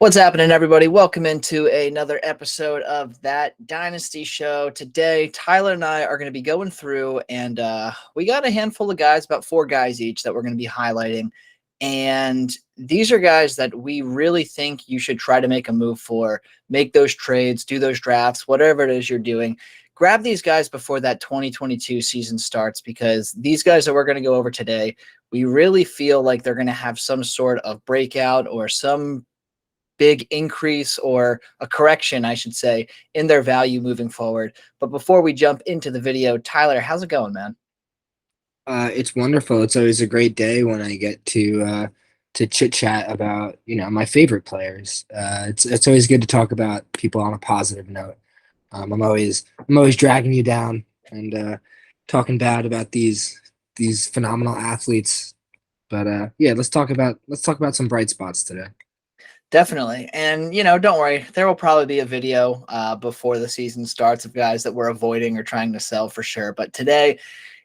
What's happening, everybody? Welcome into another episode of That Dynasty Show. Today, Tyler and I are going to be going through, and we got a handful of guys, about 4 guys each, that we're going to be highlighting. And these are guys that we really think you should try to make a move for, make those trades, do those drafts, whatever it is you're doing. Grab these guys before that 2022 season starts, because these guys that we're going to go over today, we really feel like they're going to have some sort of breakout or some big increase, or a correction, I should say, in their value moving forward. But before we jump into the video, Tyler, how's it going, man? It's wonderful. It's always a great day when I get to chit chat about my favorite players. It's always good to talk about people on a positive note. I'm always dragging you down and talking bad about these phenomenal athletes. But yeah, let's talk about some bright spots today. Definitely. And, don't worry, there will probably be a video before the season starts of guys that we're avoiding or trying to sell for sure. But today,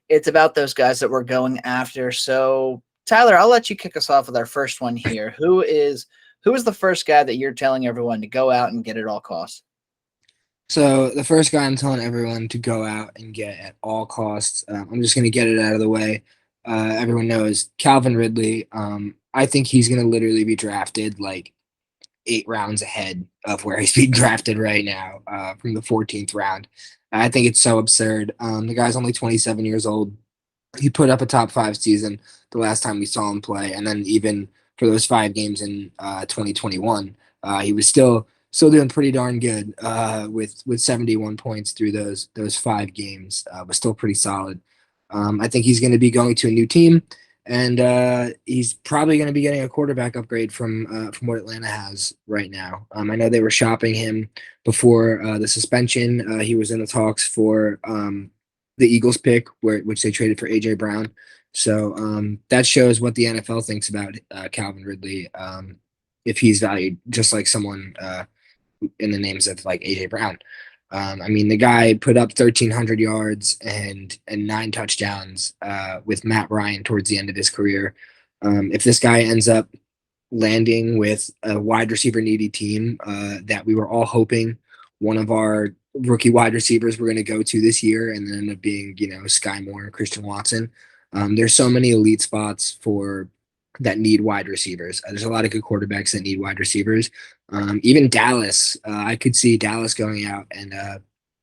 it's about those guys that we're going after. So, Tyler, I'll let you kick us off with our first one here. Who is the first guy that you're telling everyone to go out and get at all costs? So the first guy I'm telling everyone to go out and get at all costs, I'm just going to get it out of the way. Everyone knows Calvin Ridley. I think he's going to literally be drafted like 8 rounds ahead of where he's being drafted right now, from the 14th round. I think it's so absurd. The guy's only 27 years old. He put up a top 5 season the last time we saw him play, and then even for those 5 games in 2021, he was still doing pretty darn good, with 71 points through those 5 games. Was still pretty solid. I think he's going to be going to a new team, and he's probably going to be getting a quarterback upgrade from what Atlanta has right now. I know they were shopping him before the suspension. He was in the talks for the Eagles pick, which they traded for AJ Brown. So that shows what the NFL thinks about Calvin Ridley. If he's valued just like someone in the names of like AJ Brown. I mean, the guy put up 1,300 yards and 9 touchdowns with Matt Ryan towards the end of his career. If this guy ends up landing with a wide receiver needy team that we were all hoping one of our rookie wide receivers were going to go to this year, and then end up being, Sky Moore and Christian Watson. There's so many elite spots for that need wide receivers. There's a lot of good quarterbacks that need wide receivers. Even Dallas, I could see Dallas going out and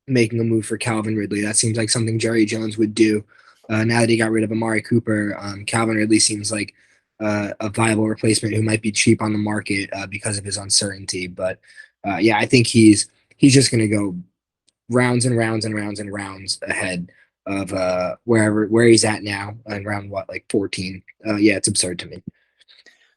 making a move for Calvin Ridley. That seems like something Jerry Jones would do. Now that he got rid of Amari Cooper, Calvin Ridley seems like a viable replacement who might be cheap on the market because of his uncertainty. But yeah, I think he's just going to go rounds and rounds and rounds and rounds ahead of where he's at now, and around what, like 14. Yeah, it's absurd to me.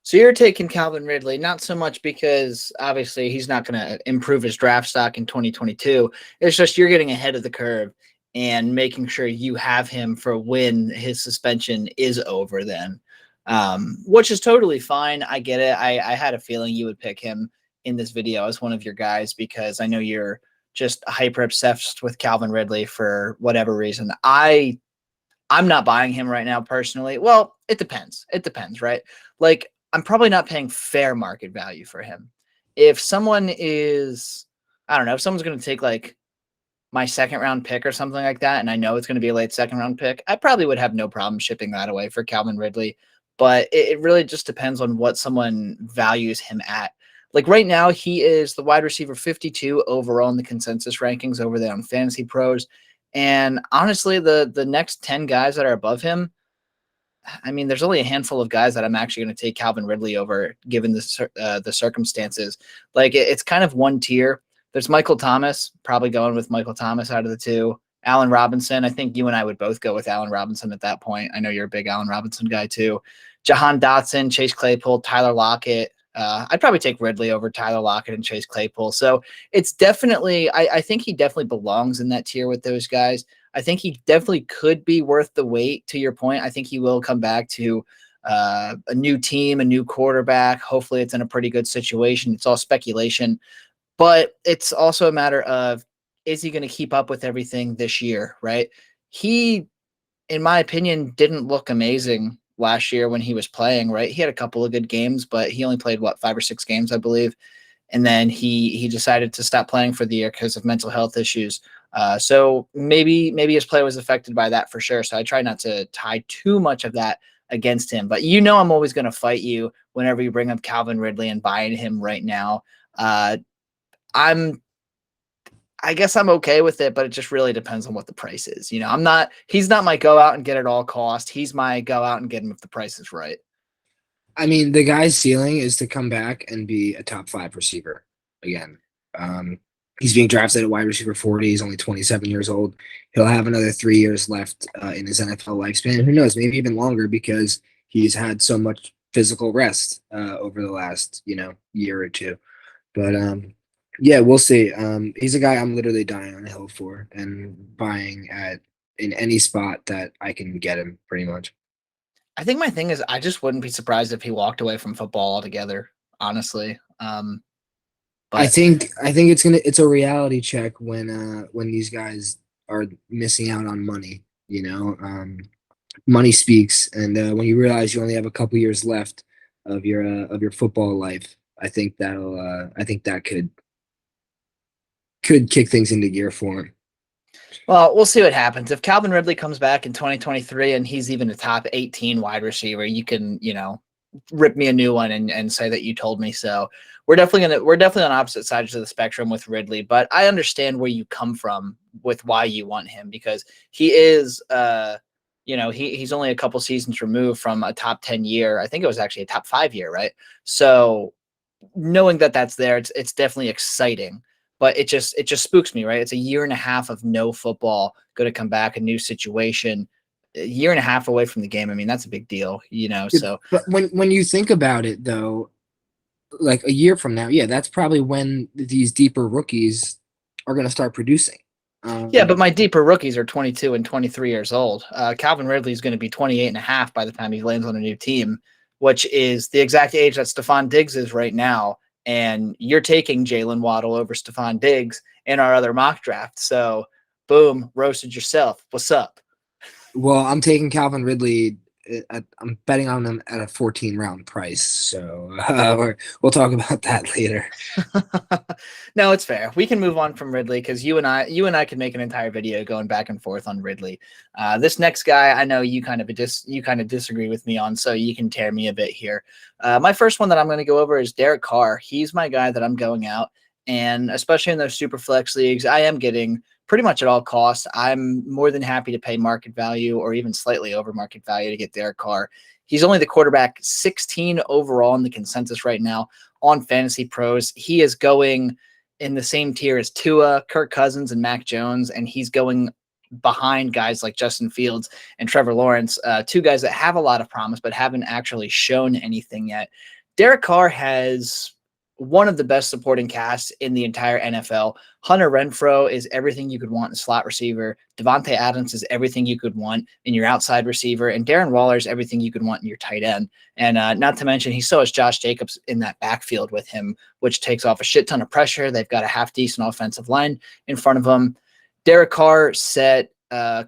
So you're taking Calvin Ridley, not so much because obviously he's not going to improve his draft stock in 2022. It's just you're getting ahead of the curve and making sure you have him for when his suspension is over then, which is totally fine. I get it. I had a feeling you would pick him in this video as one of your guys because I know you're just hyper obsessed with Calvin Ridley for whatever reason. I'm not buying him right now personally. Well, it depends. It depends, right? Like, I'm probably not paying fair market value for him. If someone is, I don't know, if someone's going to take like my second round pick or something like that, and I know it's going to be a late second round pick, I probably would have no problem shipping that away for Calvin Ridley. But it really just depends on what someone values him at. Like right now, he is the wide receiver 52 overall in the consensus rankings over there on Fantasy Pros. And honestly, the next 10 guys that are above him, I mean, there's only a handful of guys that I'm actually going to take Calvin Ridley over, given the circumstances. Like it's kind of one tier. There's Michael Thomas, probably going with Michael Thomas out of the two. Allen Robinson, I think you and I would both go with Allen Robinson at that point. I know you're a big Allen Robinson guy too. Jahan Dotson, Chase Claypool, Tyler Lockett. I'd probably take Ridley over Tyler Lockett and Chase Claypool. So it's definitely, I think he definitely belongs in that tier with those guys. I think he definitely could be worth the wait, to your point. I think he will come back to a new team, a new quarterback. Hopefully it's in a pretty good situation. It's all speculation. But it's also a matter of, is he going to keep up with everything this year, right? He, in my opinion, didn't look amazing last year when he was playing, right? He had a couple of good games, but he only played, 5 or 6 games, I believe. and then he decided to stop playing for the year because of mental health issues. So maybe his play was affected by that for sure. So I try not to tie too much of that against him. But I'm always going to fight you whenever you bring up Calvin Ridley and buying him right now. I guess I'm okay with it, but it just really depends on what the price is. He's not my go out and get it all cost. He's my go out and get him if the price is right. I mean, the guy's ceiling is to come back and be a top 5 receiver again. He's being drafted at wide receiver 40. He's only 27 years old. He'll have another 3 years left in his NFL lifespan. Who knows? Maybe even longer because he's had so much physical rest over the last year or two. But yeah, we'll see. He's a guy I'm literally dying on a hill for and buying in any spot that I can get him, pretty much. I think my thing is I just wouldn't be surprised if he walked away from football altogether, honestly. But I think it's a reality check when these guys are missing out on money. Money speaks, and when you realize you only have a couple years left of your football life, I think that could kick things into gear for him. Well, we'll see what happens. If Calvin Ridley comes back in 2023 and he's even a top 18 wide receiver, you can, rip me a new one and say that you told me so. We're definitely on opposite sides of the spectrum with Ridley, but I understand where you come from with why you want him, because he is he's only a couple seasons removed from a top 10 year. I think it was actually a top 5 year, right? So knowing that that's there, it's definitely exciting. But it just spooks me, right? It's a year and a half of no football, going to come back, a new situation, a year and a half away from the game. I mean, that's a big deal, So, but when you think about it, though, like a year from now, yeah, that's probably when these deeper rookies are going to start producing. Yeah, but my deeper rookies are 22 and 23 years old. Calvin Ridley is going to be 28 and a half by the time he lands on a new team, which is the exact age that Stephon Diggs is right now. And you're taking Jalen Waddle over Stephon Diggs in our other mock draft. So, boom, roasted yourself. What's up? Well, I'm taking Calvin Ridley. I'm betting on him at a 14-round price. So we'll talk about that later. No, it's fair. We can move on from Ridley because you and I could make an entire video going back and forth on Ridley. This next guy, I know you kind of disagree with me on, so you can tear me a bit here. My first one that I'm going to go over is Derek Carr. He's my guy that I'm going out, and especially in those super flex leagues, I am getting pretty much at all costs. I'm more than happy to pay market value or even slightly over market value to get Derek Carr. He's only the quarterback 16 overall in the consensus right now on Fantasy Pros. He is going in the same tier as Tua, Kirk Cousins, and Mac Jones, and he's going behind guys like Justin Fields and Trevor Lawrence, two guys that have a lot of promise but haven't actually shown anything yet. Derek Carr has one of the best supporting casts in the entire NFL. Hunter Renfrow is everything you could want in slot receiver. Devontae Adams is everything you could want in your outside receiver. And Darren Waller is everything you could want in your tight end. And not to mention, he still has Josh Jacobs in that backfield with him, which takes off a shit ton of pressure. They've got a half-decent offensive line in front of them. Derek Carr set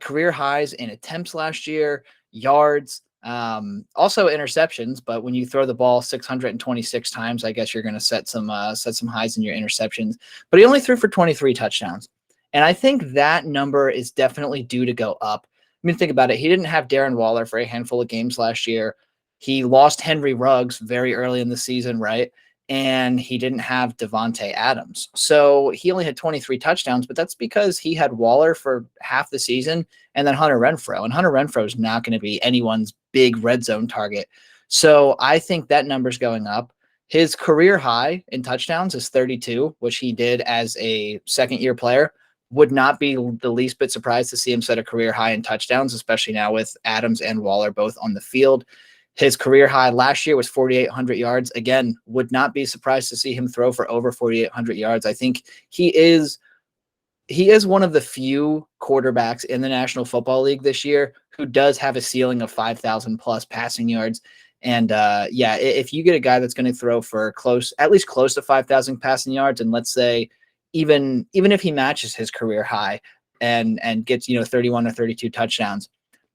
career highs in attempts last year, yards, also interceptions, but when you throw the ball 626 times, I guess you're going to set some highs in your interceptions, but he only threw for 23 touchdowns. And I think that number is definitely due to go up. I mean, think about it. He didn't have Darren Waller for a handful of games last year. He lost Henry Ruggs very early in the season, right? And he didn't have Devontae Adams. So he only had 23 touchdowns, but that's because he had Waller for half the season and then Hunter Renfrow. And Hunter Renfrow is not going to be anyone's big red zone target. So I think that number's going up. His career high in touchdowns is 32, which he did as a second-year player. Would not be the least bit surprised to see him set a career high in touchdowns, especially now with Adams and Waller both on the field. His career high last year was 4,800 yards. Again, would not be surprised to see him throw for over 4,800 yards. I think he is one of the few quarterbacks in the National Football League this year who does have a ceiling of 5,000 plus passing yards. And if you get a guy that's going to throw for at least close to 5,000 passing yards, and let's say even if he matches his career high and gets 31 or 32 touchdowns,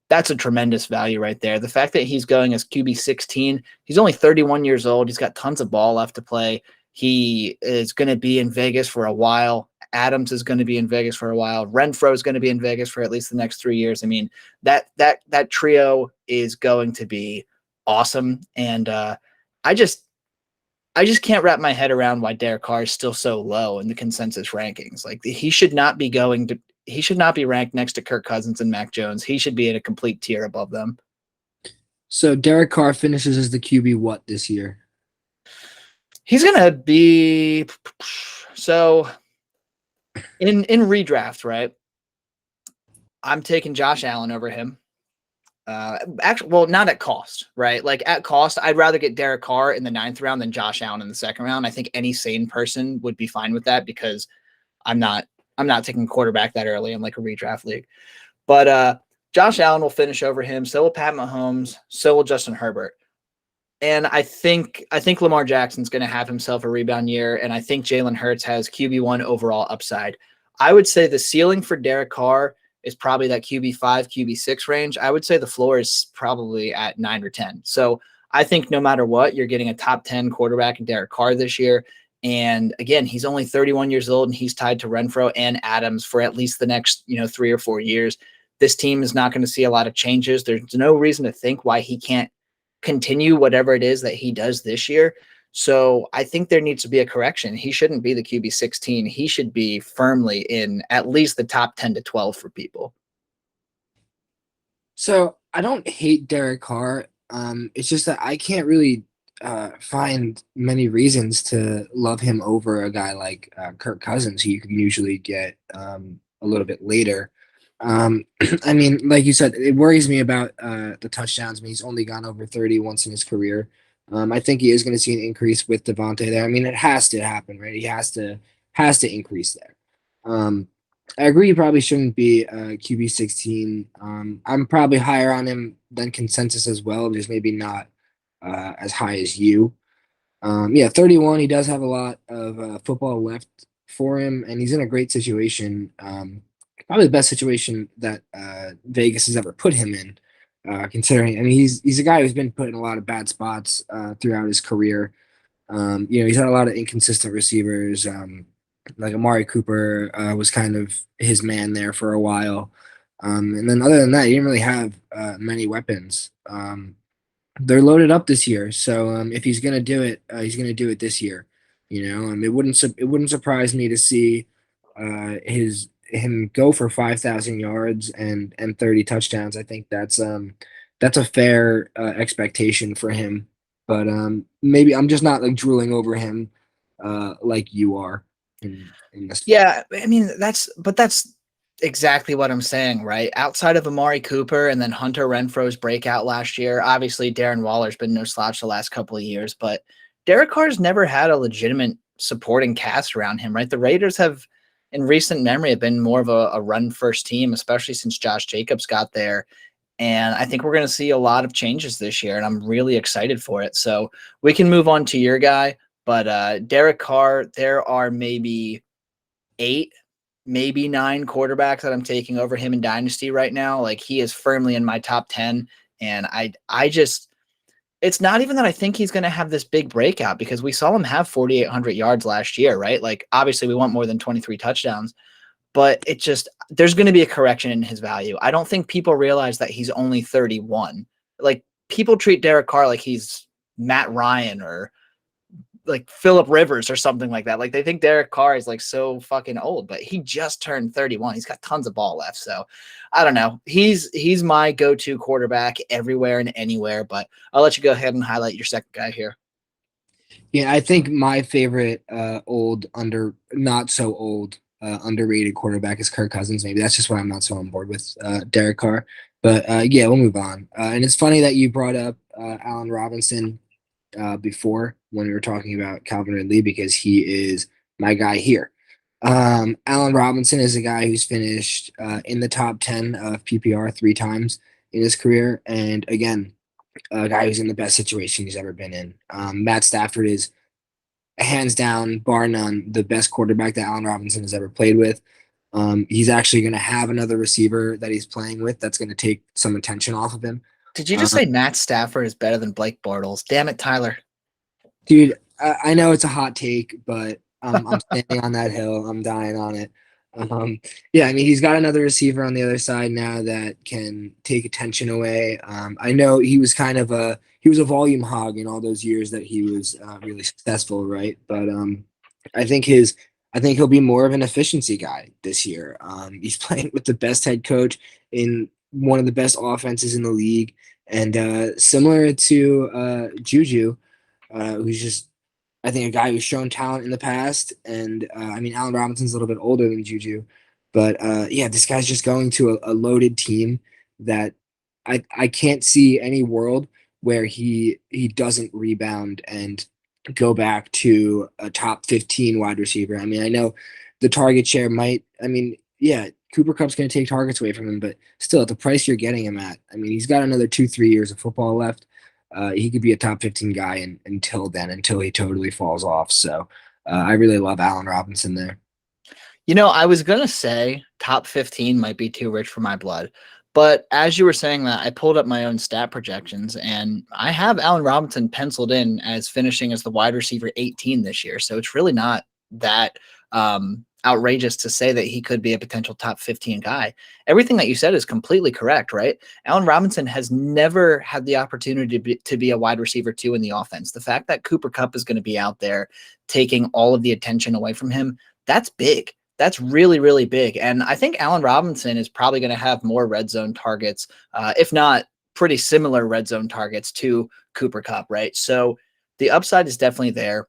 that's a tremendous value right there. The fact that he's going as QB 16, he's only 31 years old. He's got tons of ball left to play. He is going to be in Vegas for a while. Adams is going to be in Vegas for a while. Renfro is going to be in Vegas for at least the next 3 years. I mean, that trio is going to be awesome. And I just can't wrap my head around why Derek Carr is still so low in the consensus rankings. Like he should not be ranked next to Kirk Cousins and Mac Jones. He should be in a complete tier above them. So Derek Carr finishes as the QB what this year? He's gonna be so in redraft, right? I'm taking Josh Allen over him. Actually, well, not at cost, right? Like at cost, I'd rather get Derek Carr in the 9th round than Josh Allen in the 2nd round. I think any sane person would be fine with that because I'm not taking a quarterback that early in like a redraft league. But Josh Allen will finish over him. So will Pat Mahomes. So will Justin Herbert. And I think Lamar Jackson's going to have himself a rebound year, and I think Jalen Hurts has QB1 overall upside. I would say the ceiling for Derek Carr is probably that QB5, QB6 range. I would say the floor is probably at 9 or 10. So I think no matter what, you're getting a top 10 quarterback in Derek Carr this year. And again, he's only 31 years old, and he's tied to Renfro and Adams for at least the next 3 or 4 years. This team is not going to see a lot of changes. There's no reason to think why he can't continue whatever it is that he does this year. So I think there needs to be a correction. He shouldn't be the QB 16. He should be firmly in at least the top 10 to 12 for people. So I don't hate Derek Carr. It's just that I can't really find many reasons to love him over a guy like Kirk Cousins, who you can usually get a little bit later. I mean, like you said, it worries me about the touchdowns. I mean, he's only gone over 30 once in his career. I think he is going to see an increase with Devontae there. I mean, it has to happen, right? He has to increase there. I agree. He probably shouldn't be QB 16. I'm probably higher on him than consensus as well, just maybe not as high as you. 31. He does have a lot of football left for him, and he's in a great situation. Probably the best situation that Vegas has ever put him in, considering. I mean, he's a guy who's been put in a lot of bad spots throughout his career. He's had a lot of inconsistent receivers. Like Amari Cooper was kind of his man there for a while, and then other than that, he didn't really have many weapons. They're loaded up this year, so if he's gonna do it, he's gonna do it this year. It wouldn't surprise me to see him go for 5,000 yards and 30 touchdowns. I think that's a fair expectation for him. But maybe I'm just not like drooling over him like you are in this. Yeah, I mean that's exactly what I'm saying, right? Outside of Amari Cooper and then Hunter Renfro's breakout last year, obviously Darren Waller's been no slouch the last couple of years, but Derek Carr's never had a legitimate supporting cast around him, right? The Raiders have, in recent memory, have been more of a run-first team, especially since Josh Jacobs got there. And I think we're going to see a lot of changes this year, and I'm really excited for it. So we can move on to your guy, but Derek Carr, there are maybe 8, maybe 9 quarterbacks that I'm taking over him in Dynasty right now. Like he is firmly in my top 10, and I just – it's not even that I think he's going to have this big breakout because we saw him have 4,800 yards last year, right? Like obviously we want more than 23 touchdowns, but it just, there's going to be a correction in his value. I don't think people realize that he's only 31. Like people treat Derek Carr like he's Matt Ryan or like Phillip Rivers or something like that. Like they think Derek Carr is like so fucking old, but he just turned 31. He's got tons of ball left. So I don't know. He's my go-to quarterback everywhere and anywhere, but I'll let you go ahead and highlight your second guy here. Yeah, I think my favorite not so old, underrated quarterback is Kirk Cousins. Maybe that's just why I'm not so on board with Derek Carr. But yeah, we'll move on. And it's funny that you brought up Allen Robinson before when we were talking about Calvin Ridley because he is my guy here. Allen Robinson is a guy who's finished in the top 10 of PPR 3 times in his career. And again, a guy who's in the best situation he's ever been in. Matt Stafford is hands down, bar none, the best quarterback that Allen Robinson has ever played with. He's actually going to have another receiver that he's playing with that's going to take some attention off of him. Did you just say Matt Stafford is better than Blake Bortles? Damn it, Tyler. Dude, I know it's a hot take, but I'm standing on that hill. I'm dying on it. Yeah, I mean, he's got another receiver on the other side now that can take attention away. I know he was a volume hog in all those years that he was really successful, right? But I think he'll be more of an efficiency guy this year. He's playing with the best head coach in one of the best offenses in the league, and similar to Juju, who's just I think a guy who's shown talent in the past, and I mean Allen Robinson's a little bit older than Juju, but yeah, this guy's just going to a loaded team that I can't see any world where he doesn't rebound and go back to a top 15 wide receiver. I mean, I know the target share might. I mean, yeah, Cooper Cup's going to take targets away from him, but still, at the price you're getting him at, I mean, he's got another 2-3 years of football left. He could be a top 15 guy until then, until he totally falls off. So I really love Allen Robinson there. I was going to say top 15 might be too rich for my blood. But as you were saying that, I pulled up my own stat projections, and I have Allen Robinson penciled in as finishing as the wide receiver 18 this year. So it's really not that outrageous to say that he could be a potential top 15 guy. Everything that you said is completely correct, right? Allen Robinson has never had the opportunity to be a wide receiver 2 in the offense. The fact that Cooper Kupp is going to be out there taking all of the attention away from him, that's big. That's really, really big. And I think Allen Robinson is probably going to have more red zone targets, if not pretty similar red zone targets to Cooper Kupp, right? So the upside is definitely there.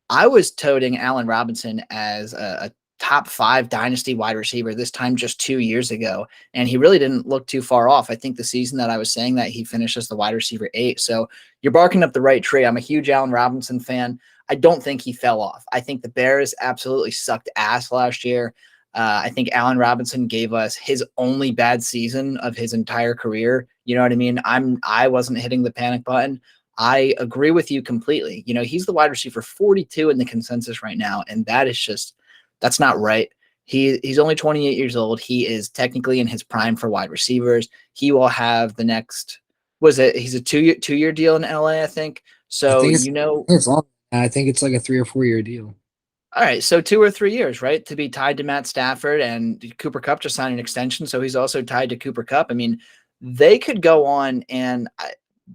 I was toting Allen Robinson as a top 5 dynasty wide receiver this time just 2 years ago, and he really didn't look too far off. I think the season that I was saying that he finished as the wide receiver 8. So you're barking up the right tree. I'm a huge Allen Robinson fan. I don't think he fell off. I think the Bears absolutely sucked ass last year. I think Allen Robinson gave us his only bad season of his entire career. You know what I mean? I wasn't hitting the panic button. I agree with you completely. He's the wide receiver 42 in the consensus right now, and that's not right. He's only 28 years old. He is technically in his prime for wide receivers. He will have the next he's a two-year deal in LA, I think. I So, think it's long. I think it's like a 3 or 4 year deal. all right, so 2 or 3 years, right, to be tied to Matt Stafford, and Cooper Kupp just signed an extension, so he's also tied to Cooper Kupp. I mean, they could go on, and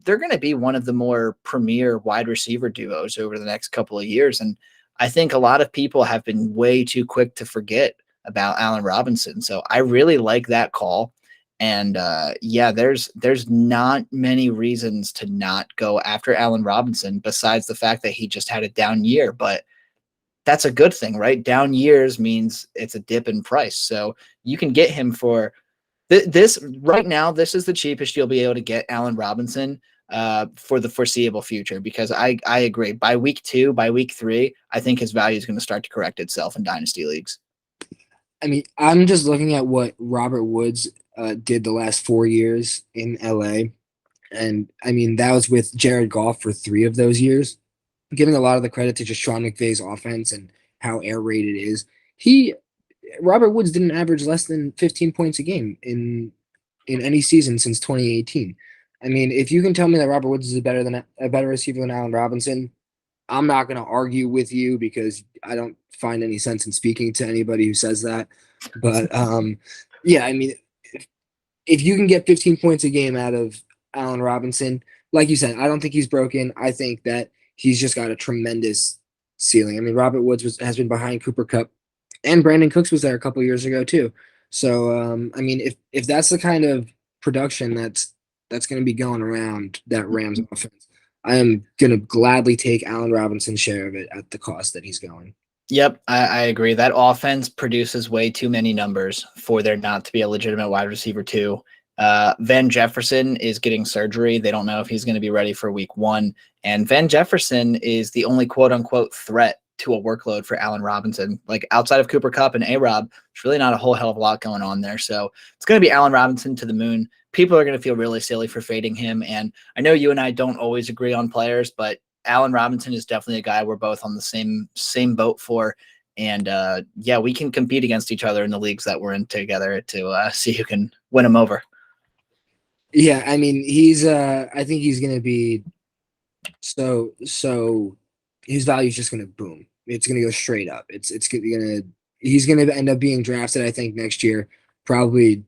they're going to be one of the more premier wide receiver duos over the next couple of years. And I think a lot of people have been way too quick to forget about Allen Robinson. So I really like that call. And yeah, there's not many reasons to not go after Allen Robinson besides the fact that he just had a down year. But that's a good thing, right? Down years means it's a dip in price. So you can get him for this right now. This is the cheapest you'll be able to get Allen Robinson for the foreseeable future, because I agree. By week 2, by week 3, I think his value is going to start to correct itself in dynasty leagues. I mean, I'm just looking at what Robert Woods did the last 4 years in LA. And I mean, that was with Jared Goff for 3 of those years. Giving a lot of the credit to just Sean McVay's offense and how air raid it is. Robert Woods didn't average less than 15 points a game in any season since 2018. I mean, if you can tell me that Robert Woods is a better receiver than Allen Robinson, I'm not going to argue with you, because I don't find any sense in speaking to anybody who says that. But yeah, I mean, if you can get 15 points a game out of Allen Robinson, like you said, I don't think he's broken. I think that he's just got a tremendous ceiling. I mean, Robert Woods has been behind Cooper Kupp, and Brandon Cooks was there a couple years ago too. So I mean, if that's the kind of production that's going to be going around that Rams offense, I am going to gladly take Allen Robinson's share of it at the cost that he's going. Yep, I agree. That offense produces way too many numbers for there not to be a legitimate wide receiver 2. Van Jefferson is getting surgery. They don't know if he's going to be ready for week 1. And Van Jefferson is the only quote unquote threat to a workload for Allen Robinson. Like, outside of Cooper Kupp and A-Rob, there's really not a whole hell of a lot going on there. So it's going to be Allen Robinson to the moon. People are going to feel really silly for fading him. And I know you and I don't always agree on players, but Allen Robinson is definitely a guy we're both on the same boat for. And yeah, we can compete against each other in the leagues that we're in together to see who can win him over. Yeah, I mean, I think he's going to be so his value is just going to boom. It's going to go straight up. He's going to end up being drafted, I think, next year, probably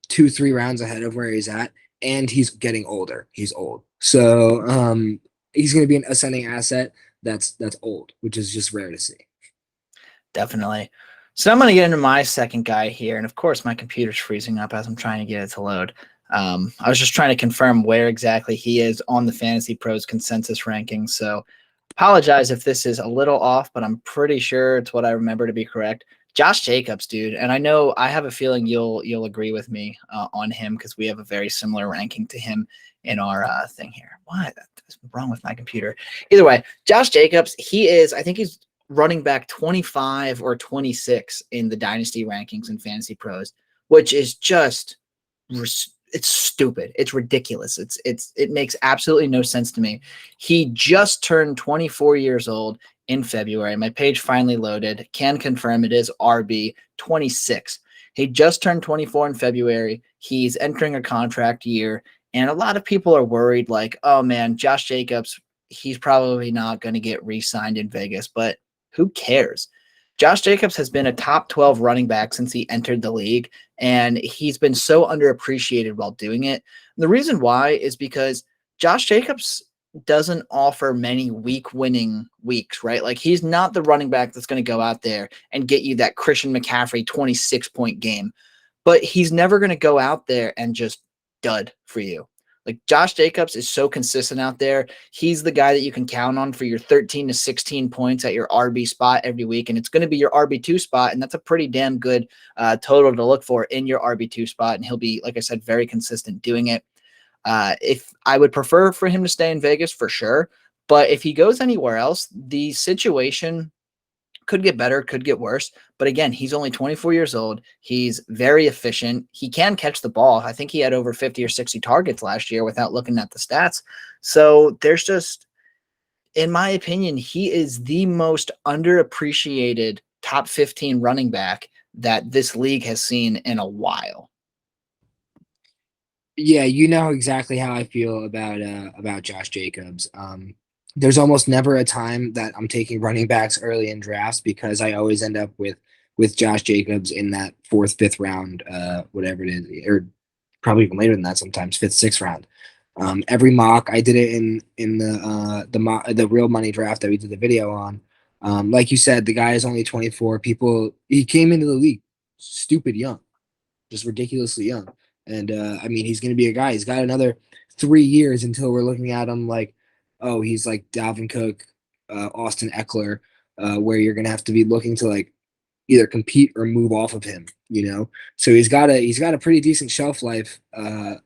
2-3 rounds ahead of where he's at, and he's getting older. He's old, so he's going to be an ascending asset that's old, which is just rare to see. Definitely. So I'm going to get into my second guy here, and of course my computer's freezing up as I'm trying to get it to load. I was just trying to confirm where exactly he is on the Fantasy Pros consensus ranking, so apologize if this is a little off, but I'm pretty sure it's what I remember to be correct. Josh Jacobs, dude, and I have a feeling you'll agree with me on him because we have a very similar ranking to him in our thing here. What is wrong with my computer? Either way, Josh Jacobs, I think he's running back 25 or 26 in the Dynasty rankings in Fantasy Pros, which is just it's stupid. It's ridiculous. It makes absolutely no sense to me. He just turned 24 years old in February. My page finally loaded. Can confirm it is RB 26. He just turned 24 in February. He's entering a contract year, and a lot of people are worried like, oh man, Josh Jacobs, he's probably not going to get re-signed in Vegas, but who cares? Josh Jacobs has been a top 12 running back since he entered the league, and he's been so underappreciated while doing it. And the reason why is because Josh Jacobs doesn't offer many week-winning weeks, right? Like, he's not the running back that's going to go out there and get you that Christian McCaffrey 26-point game, but he's never going to go out there and just dud for you. Like, Josh Jacobs is so consistent out there. He's the guy that you can count on for your 13 to 16 points at your RB spot every week. And it's going to be your RB2 spot. And that's a pretty damn good total to look for in your RB2 spot. And he'll be, like I said, very consistent doing it. If I would prefer for him to stay in Vegas for sure. But if he goes anywhere else, the situation could get better, could get worse. But again, he's only 24 years old. He's very efficient. He can catch the ball. I think he had over 50 or 60 targets last year without looking at the stats. So there's just, in my opinion, he is the most underappreciated top 15 running back that this league has seen in a while. Yeah, you know exactly how I feel about Josh Jacobs. There's almost never a time that I'm taking running backs early in drafts because I always end up with Josh Jacobs in that 4th, 5th round, whatever it is, or probably even later than that sometimes, 5th, 6th round. Every mock I did it in the real money draft that we did the video on. Like you said, the guy is only 24. He came into the league stupid young, just ridiculously young. And I mean, he's going to be a guy. He's got another 3 years until we're looking at him like, oh, he's like Dalvin Cook, Austin Eckler, where you're going to have to be looking to like either compete or move off of him, you know? So he's got a pretty decent shelf life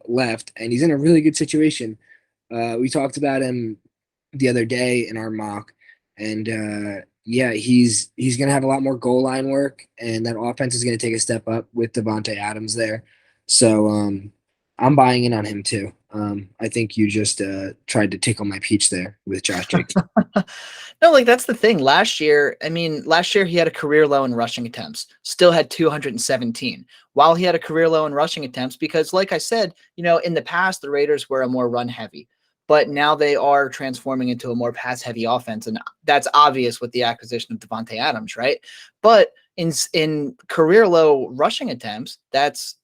left, and he's in a really good situation. We talked about him the other day in our mock, and yeah, he's going to have a lot more goal line work, and that offense is going to take a step up with Devontae Adams there. So I'm buying in on him too. I think you just tried to tickle my peach there with Josh Jacobs. No, like that's the thing. Last year he had a career low in rushing attempts, still had 217 while he had a career low in rushing attempts because, like I said, in the past, the Raiders were a more run heavy, but now they are transforming into a more pass heavy offense. And that's obvious with the acquisition of Devontae Adams, right? But in career low rushing attempts, that's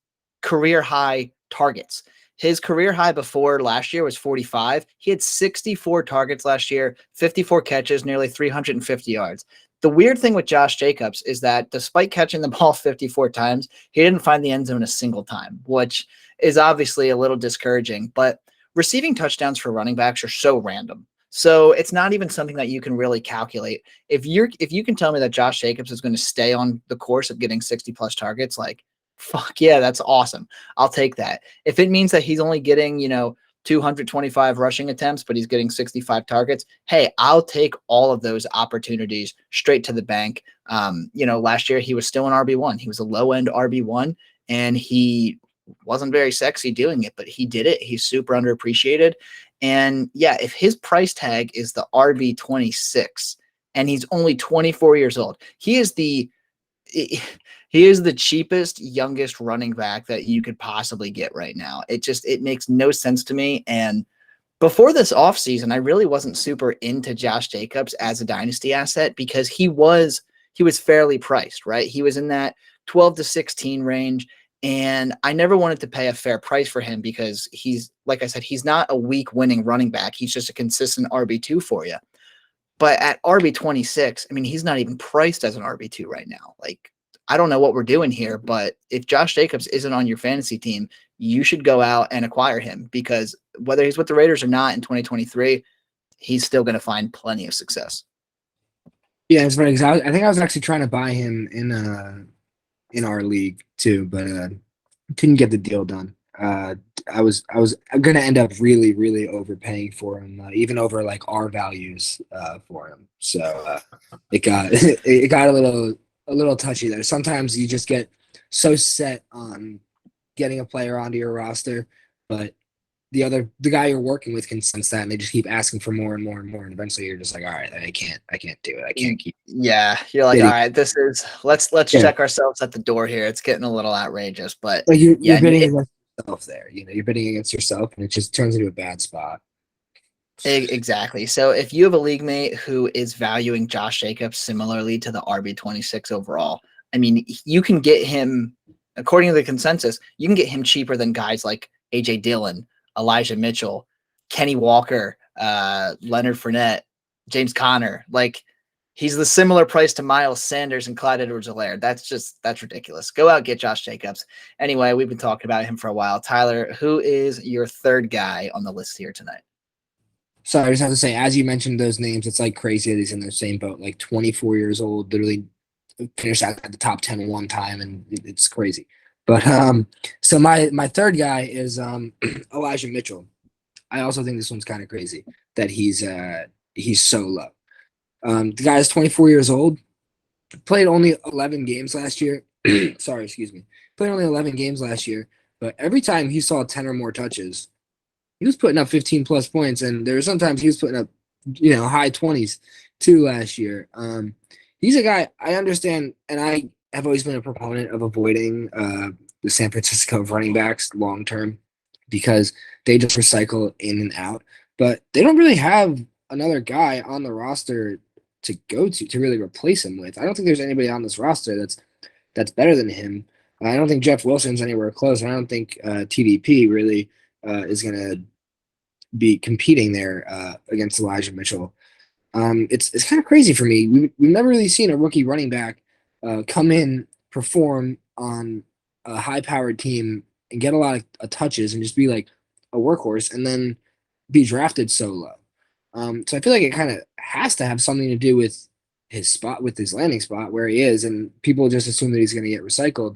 career high targets. His career high before last year was 45. He had 64 targets last year, 54 catches, nearly 350 yards. The weird thing with Josh Jacobs is that despite catching the ball 54 times, he didn't find the end zone a single time, which is obviously a little discouraging. But receiving touchdowns for running backs are so random. So it's not even something that you can really calculate. If you can tell me that Josh Jacobs is going to stay on the course of getting 60 plus targets, like, fuck yeah, that's awesome. I'll take that. If it means that he's only getting, 225 rushing attempts, but he's getting 65 targets, hey, I'll take all of those opportunities straight to the bank. Last year he was still an RB1. He was a low-end RB1, and he wasn't very sexy doing it, but he did it. He's super underappreciated. And yeah, if his price tag is the RB26 and he's only 24 years old, he is the cheapest, youngest running back that you could possibly get right now. It makes no sense to me. And Before this offseason, I really wasn't super into Josh Jacobs as a dynasty asset because he was fairly priced, right? He was in that 12 to 16 range. And I never wanted to pay a fair price for him because he's, like I said, he's not a week winning running back. He's just a consistent RB2 for you. But at RB26, I mean, he's not even priced as an RB2 right now. Like, I don't know what we're doing here, but if Josh Jacobs isn't on your fantasy team, you should go out and acquire him because whether he's with the Raiders or not in 2023, he's still going to find plenty of success. Yeah, it's funny because I think I was actually trying to buy him in our league too, but couldn't get the deal done. I was gonna end up really overpaying for him, even over like our values for him. So it got it got a little touchy there. Sometimes you just get so set on getting a player onto your roster, but the guy you're working with can sense that, and they just keep asking for more and more and more, and eventually you're just like, all right, I can't do it. I can't keep. Yeah, you're like, all right, this is let's Yeah. check ourselves at the door here. It's getting a little outrageous, but Like you're yeah, bidding against yourself there. You know, you're bidding against yourself, and it just turns into a bad spot. exactly. So if you have a league mate who is valuing Josh Jacobs similarly to the RB26 overall, I mean, you can get him, according to the consensus, you can get him cheaper than guys like AJ Dillon, Elijah Mitchell, Kenny Walker, Leonard Fournette, James Conner. Like, he's the similar price to Miles Sanders and Clyde Edwards-Helaire. That's ridiculous. Go out, get Josh Jacobs. Anyway, we've been talking about him for a while. Tyler, who is your third guy on the list here tonight? So I just have to say, as you mentioned those names, it's like crazy that he's in the same boat. Like 24 years old, literally finished at the top 10 one time, and it's crazy. But so my third guy is Elijah Mitchell. I also think this one's kind of crazy that he's so low. The guy is 24 years old, played only 11 games last year. Sorry, excuse me. Played only 11 games last year, but every time he saw 10 or more touches, he was putting up 15 plus points, and there were sometimes he was putting up, high 20s too last year. He's a guy I understand, and I have always been a proponent of avoiding the San Francisco running backs long term because they just recycle in and out. But they don't really have another guy on the roster to go to really replace him with. I don't think there's anybody on this roster that's better than him. I don't think Jeff Wilson's anywhere close. And I don't think TDP really is going to be competing there against Elijah Mitchell. It's kind of crazy for me. We've never really seen a rookie running back come in, perform on a high-powered team, and get a lot of touches and just be like a workhorse, and then be drafted so low. So I feel like it kind of has to have something to do with his spot, with his landing spot where he is, and people just assume that he's going to get recycled.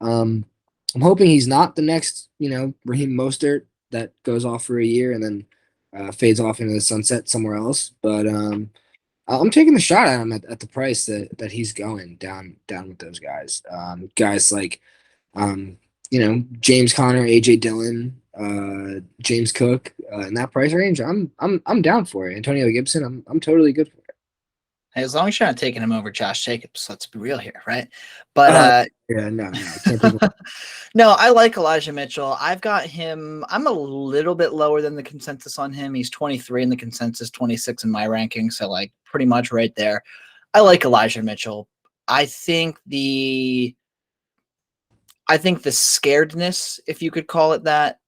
I'm hoping he's not the next, Raheem Mostert that goes off for a year and then fades off into the sunset somewhere else. But I'm taking the shot at him at the price that he's going down with those guys. Guys like James Conner, AJ Dillon, James Cook, in that price range. I'm down for it. Antonio Gibson, I'm totally good for it. As long as you're not taking him over Josh Jacobs, let's be real here, right? But yeah, no, can't take no, I like Elijah Mitchell. I've got him. I'm a little bit lower than the consensus on him. He's 23 in the consensus, 26 in my ranking, so like pretty much right there. I like Elijah Mitchell. I think the scaredness, if you could call it that,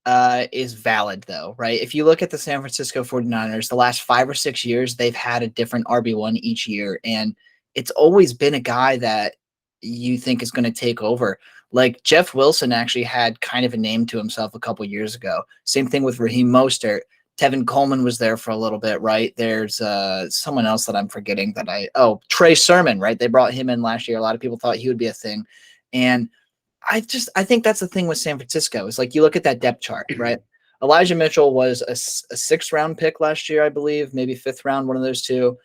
is valid, though, right? If you look at the San Francisco 49ers, the last 5 or 6 years, they've had a different RB1 each year, and it's always been a guy that you think is going to take over. Like Jeff Wilson actually had kind of a name to himself a couple years ago. Same thing with Raheem Mostert. Tevin Coleman was there for a little bit, right? There's someone else that I'm forgetting Trey Sermon, right? They brought him in last year. A lot of people thought he would be a thing. And I think that's the thing with San Francisco. It's like you look at that depth chart, right? Elijah Mitchell was a 6th round pick last year, I believe, maybe 5th round, one of those two.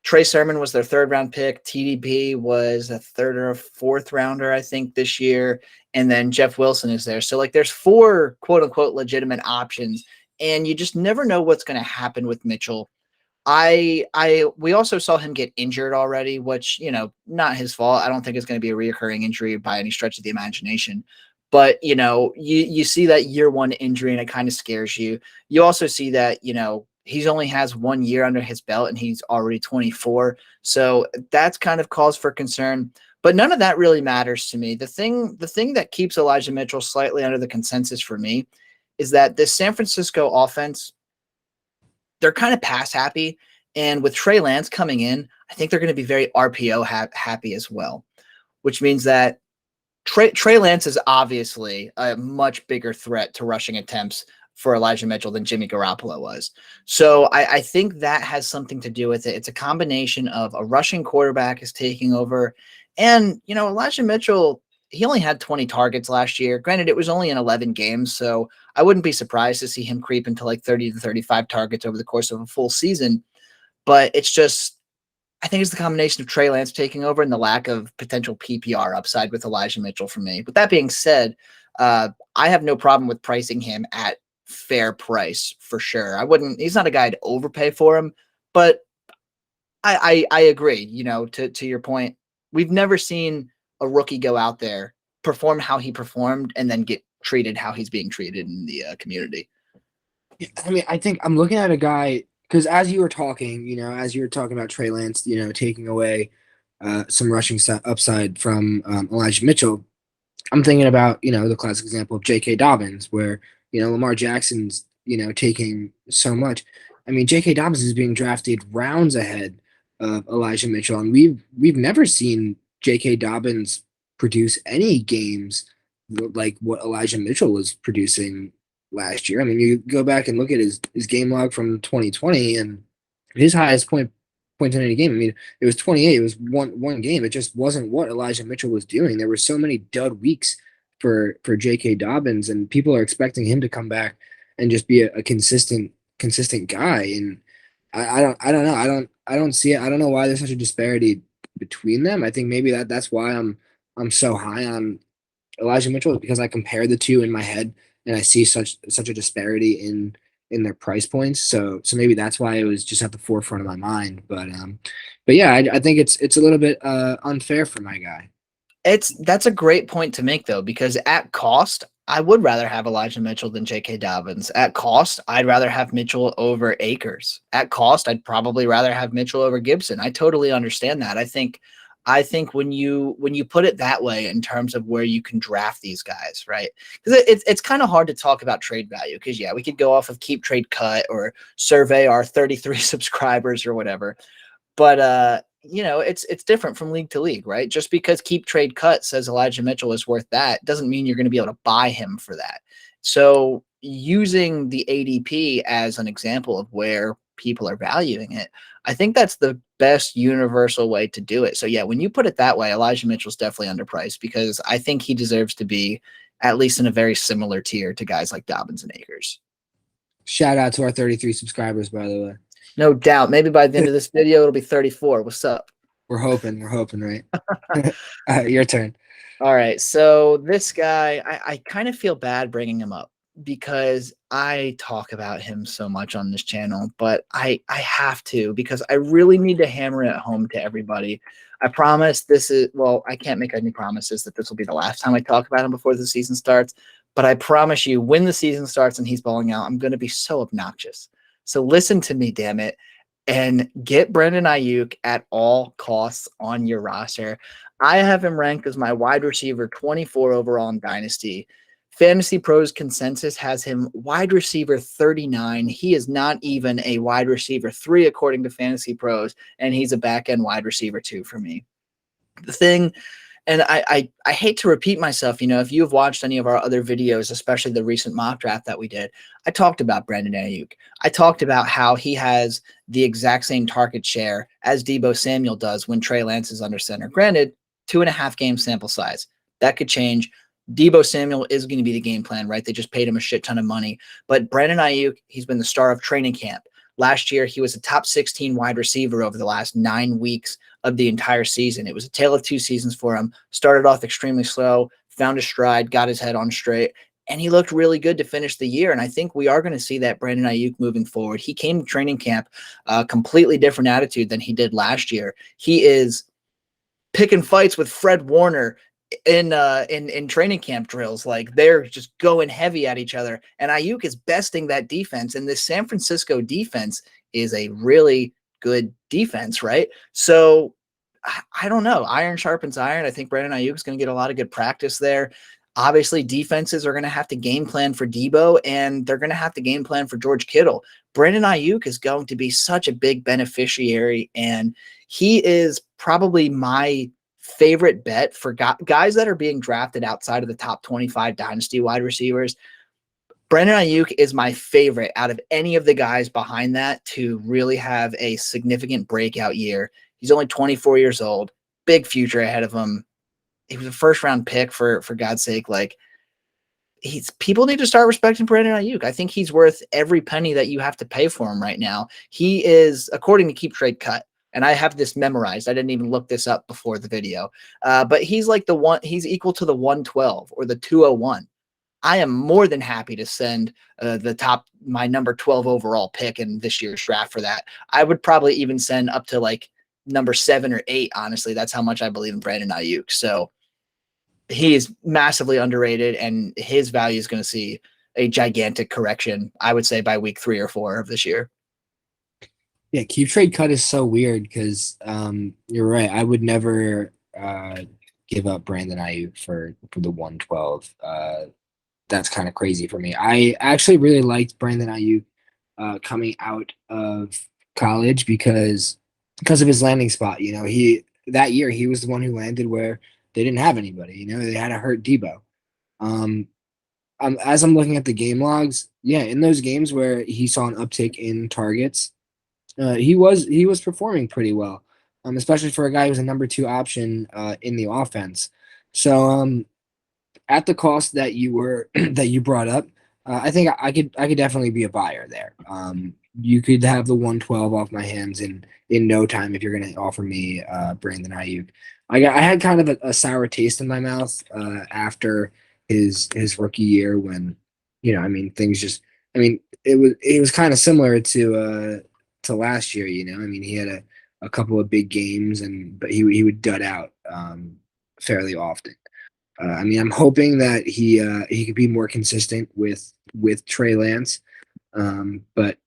Trey Sermon was their 3rd round pick. TDP was a 3rd or 4th rounder, I think, this year. And then Jeff Wilson is there. So like there's 4 quote unquote legitimate options, and you just never know what's going to happen with Mitchell. We also saw him get injured already, which, not his fault. I don't think it's going to be a reoccurring injury by any stretch of the imagination. But, you see that year one injury and it kind of scares you. You also see that, he's only has 1 year under his belt and he's already 24. So that's kind of cause for concern. But none of that really matters to me. The thing that keeps Elijah Mitchell slightly under the consensus for me is that this San Francisco offense, they're kind of pass happy. And with Trey Lance coming in, I think they're going to be very RPO happy as well, which means that Trey Lance is obviously a much bigger threat to rushing attempts for Elijah Mitchell than Jimmy Garoppolo was. So I think that has something to do with it. It's a combination of a rushing quarterback is taking over. And, Elijah Mitchell, he only had 20 targets last year. Granted, it was only in 11 games, so I wouldn't be surprised to see him creep into like 30 to 35 targets over the course of a full season. But it's just, I think it's the combination of Trey Lance taking over and the lack of potential PPR upside with Elijah Mitchell for me. With that being said, I have no problem with pricing him at fair price for sure. He's not a guy to overpay for him, but I agree, to your point. We've never seen a rookie go out there, perform how he performed, and then get treated how he's being treated in the community. Yeah, I mean, I think I'm looking at a guy because as you were talking about Trey Lance, taking away some rushing upside from Elijah Mitchell, I'm thinking about, the classic example of J.K. Dobbins, where, Lamar Jackson's, taking so much. I mean, J.K. Dobbins is being drafted rounds ahead of Elijah Mitchell, and we've never seen J.K. Dobbins produce any games like what Elijah Mitchell was producing last year. I mean, you go back and look at his game log from 2020, and his highest points in any game. I mean, it was 28. It was one game. It just wasn't what Elijah Mitchell was doing. There were so many dud weeks for J.K. Dobbins, and people are expecting him to come back and just be a consistent guy. And I don't know. I don't see it. I don't know why there's such a disparity between them. I think maybe that's why I'm so high on Elijah Mitchell, because I compare the two in my head and I see such a disparity in their price points. So maybe that's why it was just at the forefront of my mind. But yeah, I think it's a little bit unfair for my guy. That's a great point to make though, because at cost, I would rather have Elijah Mitchell than J.K. Dobbins. At cost, I'd rather have Mitchell over Akers. At cost, I'd probably rather have Mitchell over Gibson. I totally understand that. I think when you put it that way in terms of where you can draft these guys, right? Because it's kind of hard to talk about trade value because, yeah, we could go off of keep, trade, cut or survey our 33 subscribers or whatever. But, it's different from league to league, right? Just because keep, trade, cut says Elijah Mitchell is worth that doesn't mean you're going to be able to buy him for that. So using the ADP as an example of where people are valuing it, I think that's the best universal way to do it. So yeah, when you put it that way, Elijah Mitchell's definitely underpriced because I think he deserves to be at least in a very similar tier to guys like Dobbins and Akers. Shout out to our 33 subscribers, by the way. No doubt. Maybe by the end of this video, it'll be 34. What's up? We're hoping, right? Your turn. All right. So this guy, I kind of feel bad bringing him up because I talk about him so much on this channel, but I have to because I really need to hammer it home to everybody. I promise I can't make any promises that this will be the last time I talk about him before the season starts, but I promise you when the season starts and he's balling out, I'm going to be so obnoxious. So listen to me, damn it, and get Brandon Aiyuk at all costs on your roster. I have him ranked as my wide receiver 24 overall in Dynasty. Fantasy Pros consensus has him wide receiver 39. He is not even a wide receiver 3 according to Fantasy Pros, and he's a back-end wide receiver 2 for me. The thing, and I hate to repeat myself, if you've watched any of our other videos, especially the recent mock draft that we did, I talked about Brandon Aiyuk. I talked about how he has the exact same target share as Deebo Samuel does when Trey Lance is under center. Granted, 2.5 game sample size. That could change. Deebo Samuel is going to be the game plan, right? They just paid him a shit ton of money. But Brandon Aiyuk, he's been the star of training camp. Last year, he was a top 16 wide receiver over the last 9 weeks of the entire season. It was a tale of two seasons for him. Started off extremely slow, found his stride, got his head on straight, and he looked really good to finish the year. And I think we are going to see that Brandon Aiyuk moving forward. He came to training camp a completely different attitude than he did last year. He is picking fights with Fred Warner in training camp drills. Like they're just going heavy at each other, and Aiyuk is besting that defense. And this San Francisco defense is a really good defense, right? So I don't know. Iron sharpens iron. I think Brandon Aiyuk is going to get a lot of good practice there. Obviously, defenses are going to have to game plan for Debo, and they're going to have to game plan for George Kittle. Brandon Aiyuk is going to be such a big beneficiary, and he is probably my favorite bet for guys that are being drafted outside of the top 25 dynasty wide receivers. Brandon Aiyuk is my favorite out of any of the guys behind that to really have a significant breakout year. He's only 24 years old, big future ahead of him. He was a first round pick for God's sake. Like people need to start respecting Brandon Aiyuk. I think he's worth every penny that you have to pay for him right now. He is, according to Keep Trade Cut, and I have this memorized. I didn't even look this up before the video. But he's like he's equal to the 112 or the 201. I am more than happy to send my number 12 overall pick in this year's draft for that. I would probably even send up to like number 7 or 8. Honestly, that's how much I believe in Brandon Aiyuk. So he is massively underrated, and his value is going to see a gigantic correction, I would say, by week 3 or 4 of this year. Yeah, Keep Trade Cut is so weird because you're right. I would never give up Brandon Aiyuk for the 112. That's kind of crazy for me. I actually really liked Brandon Aiyuk coming out of college because of his landing spot. You know, that year he was the one who landed where they didn't have anybody. You know, they had to hurt Debo. As I'm looking at the game logs, yeah, in those games where he saw an uptick in targets, he was performing pretty well, especially for a guy who's a number 2 option in the offense. So at the cost that you brought up, I think I could definitely be a buyer there. You could have the 112 off my hands in no time if you're going to offer me Brandon Aiyuk. I had kind of a sour taste in my mouth after his rookie year when, you know, I mean, it was kind of similar to last year. You know, I mean, he had a couple of big games but he would dud out fairly often. I mean, I'm hoping that he could be more consistent with Trey Lance, but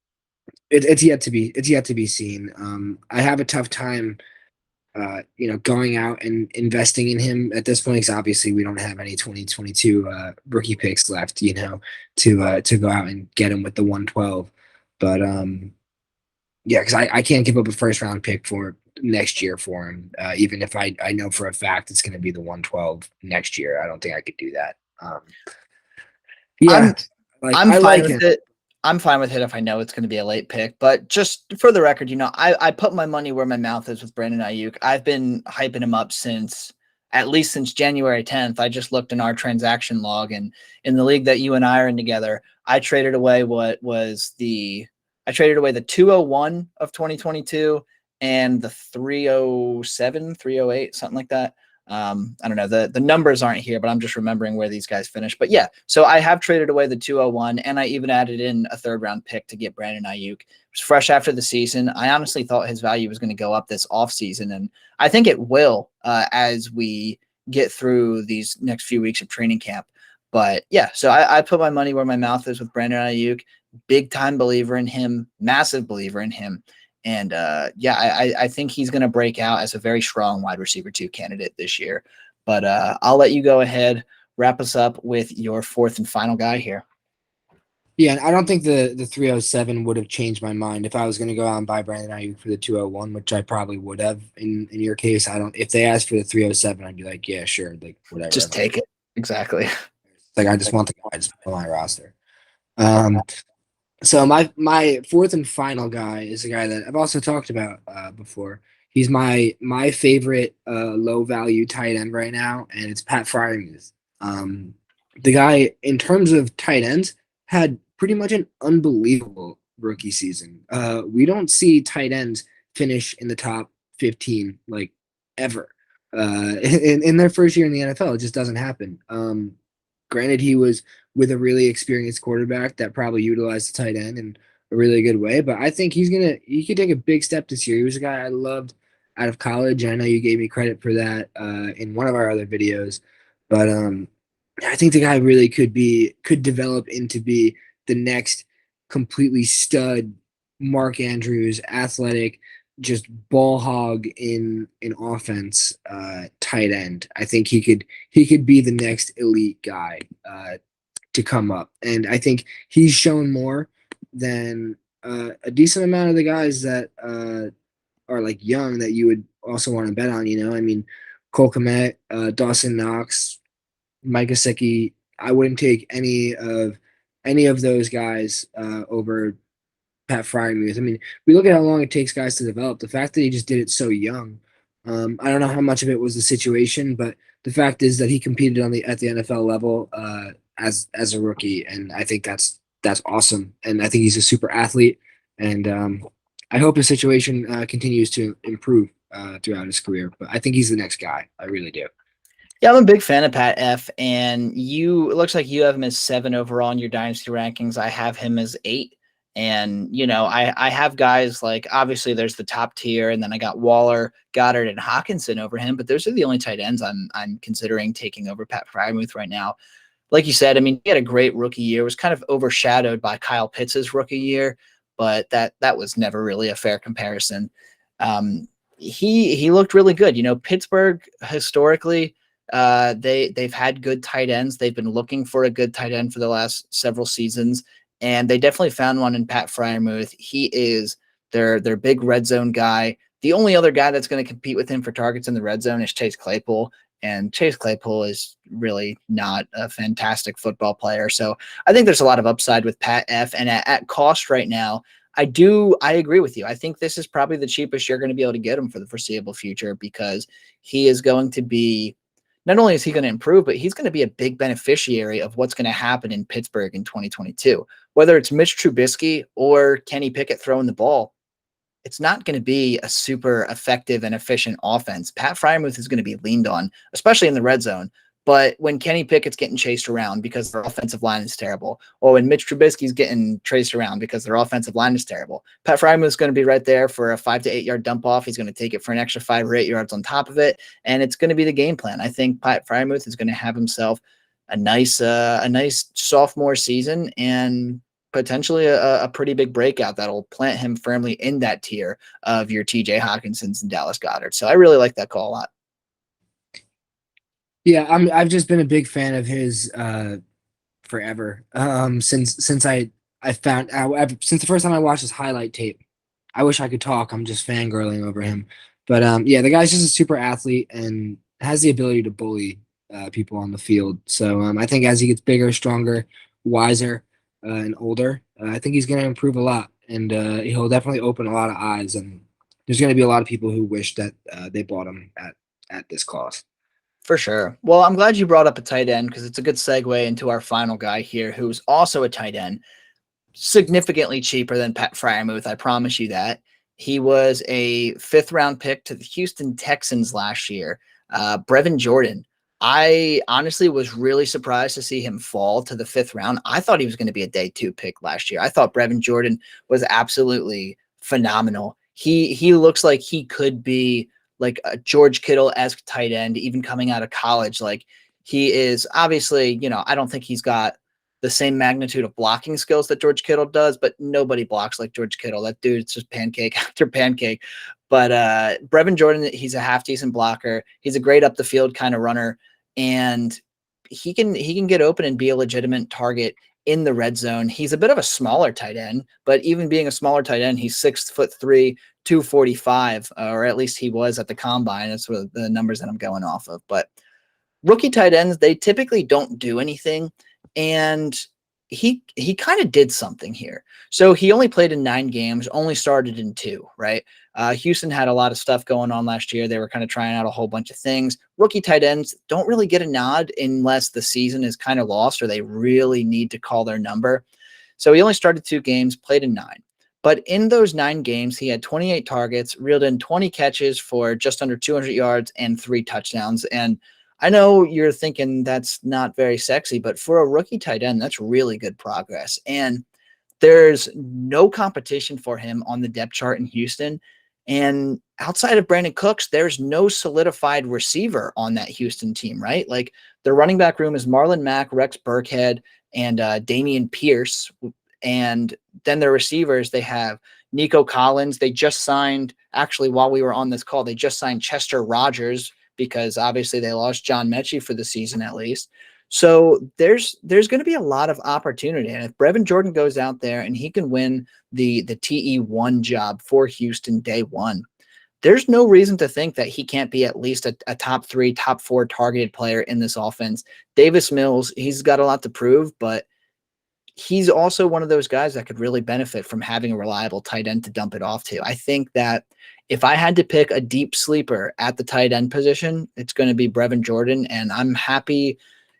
it's yet to be seen. I have a tough time, going out and investing in him at this point, because obviously we don't have any 2022 rookie picks left, you know, to go out and get him with the 112. But yeah, because I can't give up a first round pick for next year for him, even if I know for a fact it's going to be the 112 next year. I don't think I could do that. Yeah, I'm fine with it. I'm fine with it if I know it's going to be a late pick. But just for the record, you know, I put my money where my mouth is with Brandon Aiyuk. I've been hyping him up at least since January 10th. I just looked in our transaction log, and in the league that you and I are in together, I traded away the 201 of 2022 and the 307, 308, something like that. I don't know. The numbers aren't here, but I'm just remembering where these guys finished. But yeah, so I have traded away the 201, and I even added in a 3rd round pick to get Brandon Aiyuk. It was fresh after the season. I honestly thought his value was going to go up this offseason, and I think it will as we get through these next few weeks of training camp. But yeah, so I put my money where my mouth is with Brandon Aiyuk. Big time believer in him, massive believer in him. And I think he's going to break out as a very strong wide receiver 2 candidate this year. But I'll let you go ahead, wrap us up with your 4th and final guy here. Yeah, I don't think the 307 would have changed my mind if I was going to go out and buy Brandon Aiyuk for the 201, which I probably would have in your case. If they asked for the 307, I'd be like, yeah, sure, like whatever. Just take it. Exactly. Like I just want the guy to put on my roster. So my 4th and final guy is a guy that I've also talked about before. He's my favorite low value tight end right now, and it's Pat Freiermuth. The guy, in terms of tight ends, had pretty much an unbelievable rookie season. We don't see tight ends finish in the top 15 like ever in their first year in the NFL. It just doesn't happen. Granted, he was with a really experienced quarterback that probably utilized the tight end in a really good way, but I think he could take a big step this year. He was a guy I loved out of college. I know you gave me credit for that in one of our other videos. But I think the guy really could develop into be the next completely stud Mark Andrews, athletic, just ball hog in offense, tight end. I think he could be the next elite guy to come up, and I think he's shown more than a decent amount of the guys that are like young that you would also want to bet on. I mean, Cole Kmet, Dawson Knox, Mike Gesicki. I wouldn't take any of those guys over Pat Freiermuth. I mean, we look at how long it takes guys to develop. The fact that he just did it so young, I don't know how much of it was the situation, but the fact is that he competed at the NFL level as a rookie, and I think that's awesome. And I think he's a super athlete, and I hope his situation continues to improve throughout his career. But I think he's the next guy. I really do. Yeah, I'm a big fan of Pat F. And it looks like you have him as 7 overall in your dynasty rankings. I have him as 8. And I have guys like, obviously there's the top tier, and then I got Waller, Goddard, and Hawkinson over him. But those are the only tight ends I'm considering taking over Pat Freiermuth right now. Like you said, I mean, he had a great rookie year. It was kind of overshadowed by Kyle Pitts' rookie year, but that was never really a fair comparison. He looked really good. Pittsburgh historically, they've had good tight ends. They've been looking for a good tight end for the last several seasons, and they definitely found one in Pat Freiermuth. He is their big red zone guy. The only other guy that's going to compete with him for targets in the red zone is Chase Claypool. And Chase Claypool is really not a fantastic football player. So I think there's a lot of upside with Pat F. And at cost right now, I agree with you. I think this is probably the cheapest you're going to be able to get him for the foreseeable future, because he is going to be, not only is he going to improve, but he's going to be a big beneficiary of what's going to happen in Pittsburgh in 2022. Whether it's Mitch Trubisky or Kenny Pickett throwing the ball, it's not going to be a super effective and efficient offense. Pat Freiermuth is going to be leaned on, especially in the red zone. But when Kenny Pickett's getting chased around because their offensive line is terrible, or when Mitch Trubisky's getting chased around because their offensive line is terrible, Pat Freiermuth is going to be right there for a 5 to 8 yard dump off. He's going to take it for an extra 5 or 8 yards on top of it, and it's going to be the game plan. I think Pat Freiermuth is going to have himself a nice sophomore season, and potentially a pretty big breakout that'll plant him firmly in that tier of your TJ Hawkinsons and Dallas Goddard. So I really like that call a lot. Yeah, I've just been a big fan of his forever. Since I found out since the first time I watched his highlight tape. I wish I could talk. I'm just fangirling over him. But yeah, the guy's just a super athlete and has the ability to bully people on the field. So I think as he gets bigger, stronger, wiser, and older, I think he's going to improve a lot, and he'll definitely open a lot of eyes. And there's going to be a lot of people who wish that they bought him at this cost. For sure. Well, I'm glad you brought up a tight end, because it's a good segue into our final guy here, who's also a tight end, significantly cheaper than Pat Freiermuth. I promise you that. He was a 5th round pick to the Houston Texans last year. Brevin Jordan. I honestly was really surprised to see him fall to the 5th round. I thought he was going to be a day 2 pick last year. I thought Brevin Jordan was absolutely phenomenal. He looks like he could be like a George Kittle-esque tight end, even coming out of college. Like, he is obviously, I don't think he's got the same magnitude of blocking skills that George Kittle does, but nobody blocks like George Kittle. That dude's just pancake after pancake. But Brevin Jordan, he's a half decent blocker. He's a great up the field kind of runner, and he can get open and be a legitimate target in the red zone. He's a bit of a smaller tight end, but even being a smaller tight end, he's 6'3", 245, or at least he was at the combine. That's what the numbers that I'm going off of. But rookie tight ends, they typically don't do anything, and he kind of did something here. So he only played in 9 games, only started in 2, right? Houston had a lot of stuff going on last year. They were kind of trying out a whole bunch of things. Rookie tight ends don't really get a nod unless the season is kind of lost or they really need to call their number. So he only started 2 games, played in 9. But in those 9 games, he had 28 targets, reeled in 20 catches for just under 200 yards and 3 touchdowns. And I know you're thinking that's not very sexy, but for a rookie tight end, that's really good progress. And there's no competition for him on the depth chart in Houston. And outside of Brandon Cooks, there's no solidified receiver on that Houston team, right? Like their running back room is Marlon Mack, Rex Burkhead, and Damian Pierce. And then their receivers, they have Nico Collins. They just signed, actually, while we were on this call, they just signed Chester Rogers because obviously they lost John Mechie for the season at least. So there's going to be a lot of opportunity. And if Brevin Jordan goes out there and he can win the TE1 job for Houston day one, there's no reason to think that he can't be at least a top 3, top 4 targeted player in this offense. Davis Mills, he's got a lot to prove, but he's also one of those guys that could really benefit from having a reliable tight end to dump it off to. I think that if I had to pick a deep sleeper at the tight end position, it's going to be Brevin Jordan. And I'm happy,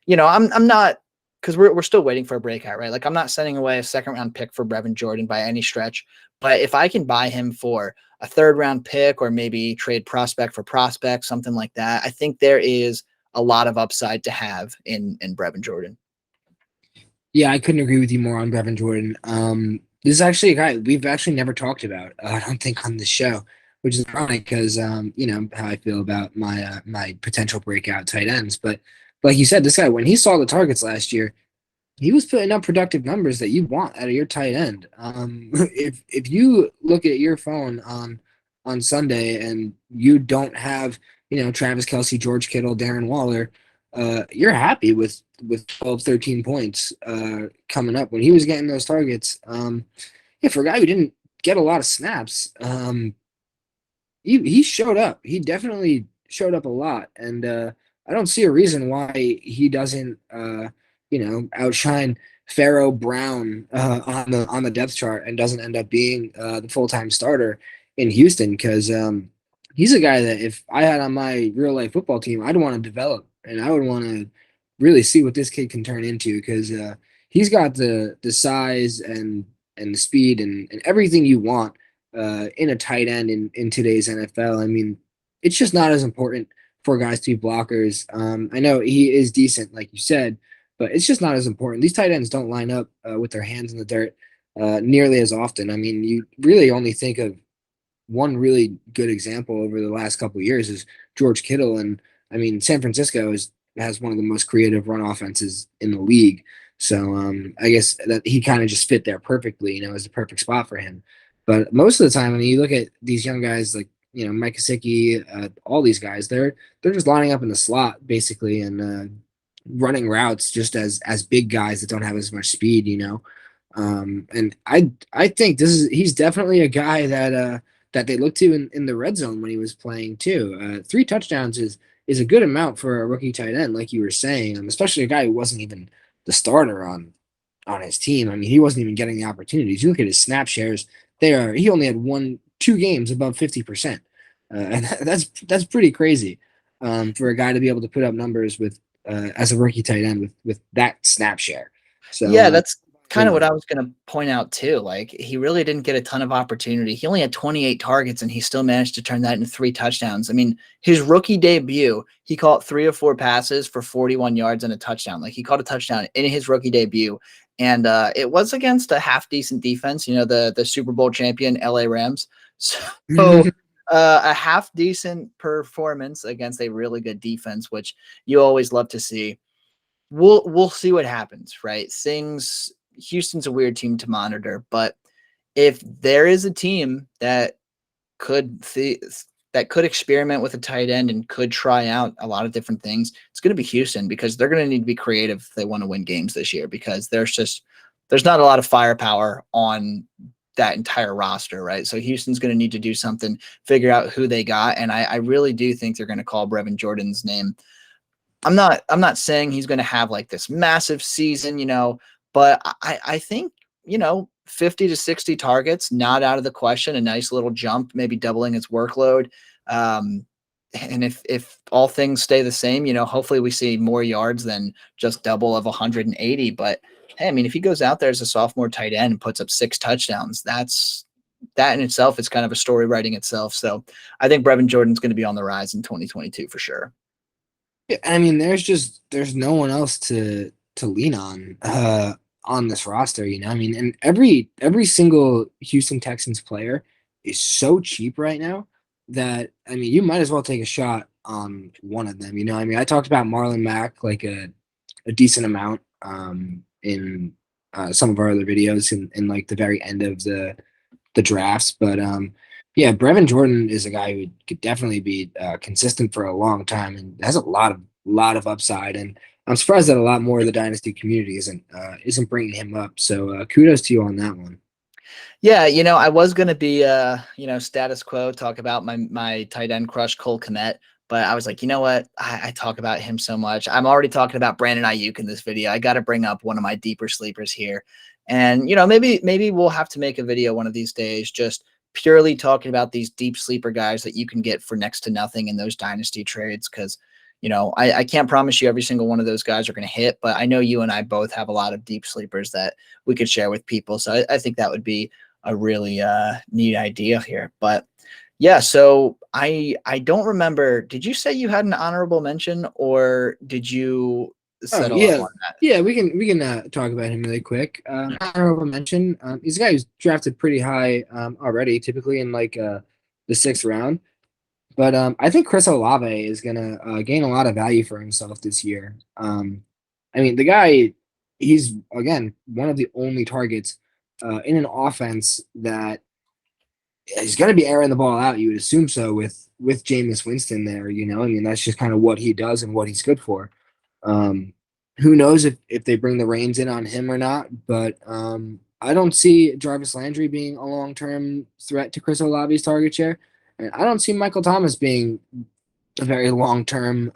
I'm not, because we're still waiting for a breakout, right? Like I'm not sending away a second round pick for Brevin Jordan by any stretch, but if I can buy him for a third round pick or maybe trade prospect for prospect, something like that, I think there is a lot of upside to have in Brevin Jordan. Yeah, I couldn't agree with you more on Brevin Jordan. This is actually a guy we've actually never talked about. I don't think on this show, which is ironic because how I feel about my potential breakout tight ends. But like you said, this guy, when he saw the targets last year, he was putting up productive numbers that you want out of your tight end. If you look at your phone on Sunday and you don't have Travis Kelce, George Kittle, Darren Waller, you're happy with 12, 13 points coming up when he was getting those targets. Yeah, for a guy who didn't get a lot of snaps, he showed up. He definitely showed up a lot, and I don't see a reason why he doesn't outshine Pharaoh Brown on the depth chart and doesn't end up being the full-time starter in Houston, because he's a guy that if I had on my real life football team, I'd want to develop and I would want to really see what this kid can turn into, because he's got the size and the speed and everything you want in a tight end in today's NFL. I mean, it's just not as important for guys to be blockers. I know he is decent, like you said, but it's just not as important. These tight ends don't line up with their hands in the dirt nearly as often. I mean, you really only think of one really good example over the last couple of years is George Kittle. And I mean, San Francisco has one of the most creative run offenses in the league. So I guess that he kind of just fit there perfectly, as the perfect spot for him. But most of the time, when you look at these young guys like, Mike Gesicki, all these guys, they're just lining up in the slot basically and running routes just as big guys that don't have as much speed, and I think he's definitely a guy that they looked to in the red zone when he was playing too. 3 touchdowns is a good amount for a rookie tight end, like you were saying, especially a guy who wasn't even the starter on his team. I mean, he wasn't even getting the opportunities. You look at his snap shares; he only had 2 games above 50%, and that's pretty crazy for a guy to be able to put up numbers with as a rookie tight end with that snap share. So yeah, that's kind of what I was going to point out too. Like he really didn't get a ton of opportunity. He only had 28 targets and he still managed to turn that into 3 touchdowns. I mean, his rookie debut, he caught 3 or 4 passes for 41 yards and a touchdown. Like he caught a touchdown in his rookie debut. And it was against a half decent defense, the Super Bowl champion LA Rams. So a half decent performance against a really good defense, which you always love to see. We'll see what happens, right? Houston's a weird team to monitor, but if there is a team that could experiment with a tight end and could try out a lot of different things, it's going to be Houston, because they're going to need to be creative if they want to win games this year, because there's not a lot of firepower on that entire roster, right? So Houston's going to need to do something, figure out who they got, and I really do think they're going to call Brevin Jordan's name. I'm not saying he's going to have like this massive season, but I think, 50 to 60 targets, not out of the question, a nice little jump, maybe doubling his workload. And if all things stay the same, hopefully we see more yards than just double of 180. But hey, I mean, if he goes out there as a sophomore tight end and puts up 6 touchdowns, that in itself is kind of a story writing itself. So I think Brevin Jordan's going to be on the rise in 2022 for sure. Yeah, I mean, there's no one else to lean on this roster, I mean, and every single Houston Texans player is so cheap right now that, I mean, you might as well take a shot on one of them. I mean, I talked about Marlon Mack like a decent amount in some of our other videos in like the very end of the drafts. But yeah, Brevin Jordan is a guy who could definitely be consistent for a long time and has a lot of upside. And I'm surprised that a lot more of the dynasty community isn't bringing him up. So kudos to you on that one. Yeah, I was gonna be status quo, talk about my tight end crush, Cole Kmet, but I was like, you know what? I talk about him so much. I'm already talking about Brandon Aiyuk in this video. I got to bring up one of my deeper sleepers here, and maybe we'll have to make a video one of these days, just purely talking about these deep sleeper guys that you can get for next to nothing in those dynasty trades, because. I can't promise you every single one of those guys are going to hit, but I know you and I both have a lot of deep sleepers that we could share with people. So I think that would be a really neat idea here. But yeah, so I don't remember. Did you say you had an honorable mention, or did you Oh settle up yeah, on that? yeah. We can talk about him really quick. Honorable mention. He's a guy who's drafted pretty high already, typically in like the sixth round. But I think Chris Olave is gonna gain a lot of value for himself this year. I mean, the guy, he's again one of the only targets in an offense that is going to be airing the ball out. You would assume so with Jameis Winston there. I mean, that's just kind of what he does and what he's good for. Um, who knows if they bring the reins in on him or not? But I don't see Jarvis Landry being a long term threat to Chris Olave's target share, and I don't see Michael Thomas being a very long term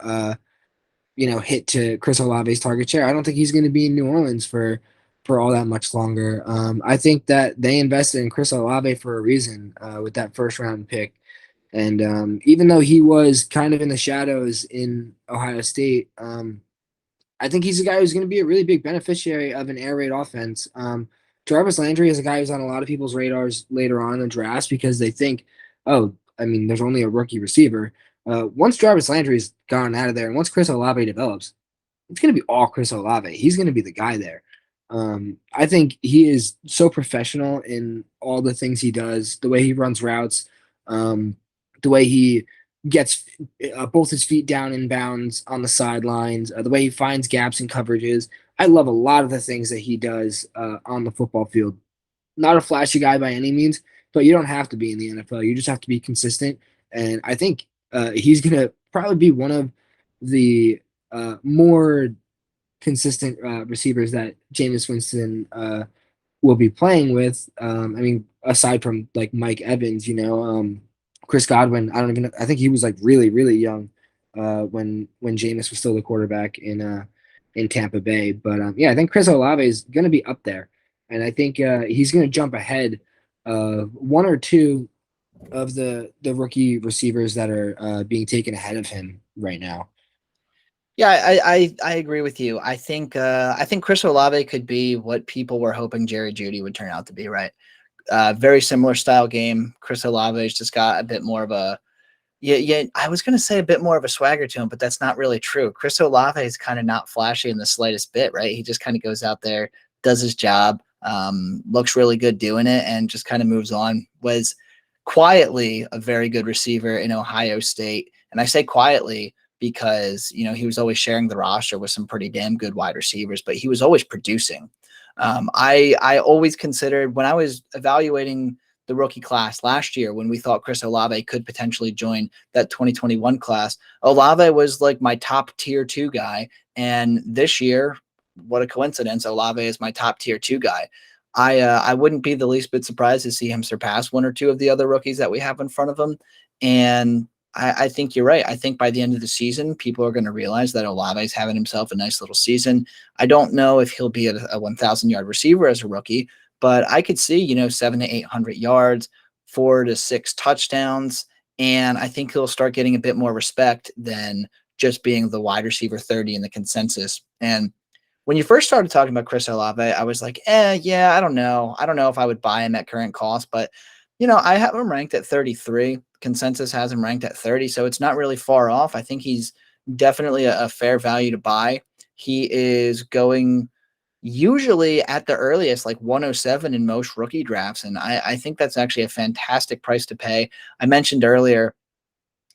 hit to Chris Olave's target share. I don't think he's going to be in New Orleans for all that much longer. I think that they invested in Chris Olave for a reason with that first round pick. And even though he was kind of in the shadows in Ohio State, I think he's a guy who's going to be a really big beneficiary of an air raid offense. Jarvis Landry is a guy who's on a lot of people's radars later on in drafts because they think, oh, I mean, there's only a rookie receiver. Once Jarvis Landry's gone out of there, and once Chris Olave develops, it's going to be all Chris Olave. He's going to be the guy there. I think he is so professional in all the things he does, the way he runs routes, the way he gets both his feet down in bounds on the sidelines, the way he finds gaps in coverages. I love a lot of the things that he does on the football field. Not a flashy guy by any means, but you don't have to be in the NFL. You just have to be consistent. And I think he's going to probably be one of the more consistent receivers that Jameis Winston will be playing with. I mean, aside from like Mike Evans, Chris Godwin. I don't even know. I think he was like really, really young when Jameis was still the quarterback in Tampa Bay. But yeah, I think Chris Olave is going to be up there, and I think he's going to jump ahead of one or two of the rookie receivers that are being taken ahead of him right now. Yeah, I agree with you. I think Chris Olave could be what people were hoping Jerry Jeudy would turn out to be, right? Very similar style game. Chris Olave's just got a bit more of a yeah. I was gonna say a bit more of a swagger to him, but that's not really true. Chris Olave is kind of not flashy in the slightest bit, right? He just kind of goes out there, does his job, looks really good doing it, and just kind of moves on. Was quietly a very good receiver in Ohio State, and I say quietly because he was always sharing the roster with some pretty damn good wide receivers, but he was always producing. I always considered when I was evaluating the rookie class last year when we thought Chris Olave could potentially join that 2021 class, Olave was like my top tier 2 guy. And this year, what a coincidence, Olave is my top tier 2 guy. I wouldn't be the least bit surprised to see him surpass one or two of the other rookies that we have in front of him. And I think you're right. I think by the end of the season, people are going to realize that Olave is having himself a nice little season. I don't know if he'll be a 1,000-yard receiver as a rookie, but I could see, 700 to 800 yards, 4 to 6 touchdowns, and I think he'll start getting a bit more respect than just being the wide receiver 30 in the consensus. And when you first started talking about Chris Olave, I was like, yeah, I don't know. I don't know if I would buy him at current cost, but I have him ranked at 33. Consensus has him ranked at 30, so it's not really far off. I think he's definitely a fair value to buy. He is going usually at the earliest like 107 in most rookie drafts, and I think that's actually a fantastic price to pay. I mentioned earlier